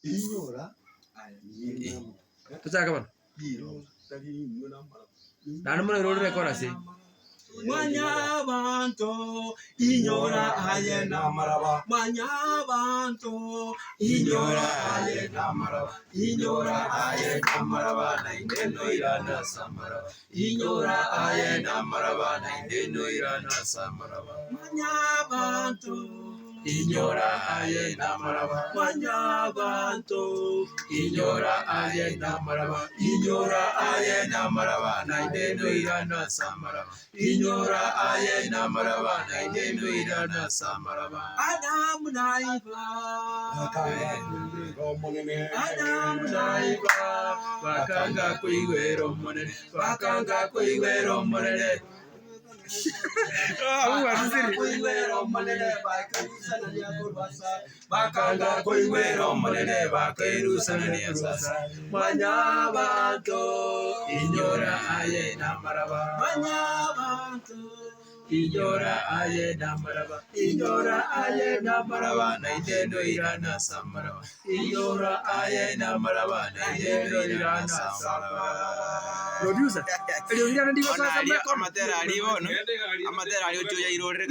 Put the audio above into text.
Inyora. Tucha kapan? Nanu mana road record asih. Manyabanto inyora ayena maraba. Manyabanto inyora ayena maraba. Inyora ayena maraba naindeno irana samaraba. Inyora ayena maraba naindeno irana samaraba. Manyabanto inyora ayena maraba. Manyabanto inyora ayena maraba. Inyora ayena maraba naindeno irana samaraba. Inyora ayena maraba naindeno irana samaraba. Adam naiba Adam naiba bakanga kuigwero monene. Bakanga kuigwero monene. Bakanga kuigwero monene bakerusana niasasa. Manyabanto inyora ayena maraba. Manyabanto inyora ayena maraba. Inyora ayena maraba naindeno irana samaraba. Inyora ayena maraba naindeno irana samaraba. Producer. Pero mira nanti kau sampai kau. Amatera aribo no. Amatera aribo cuy air order.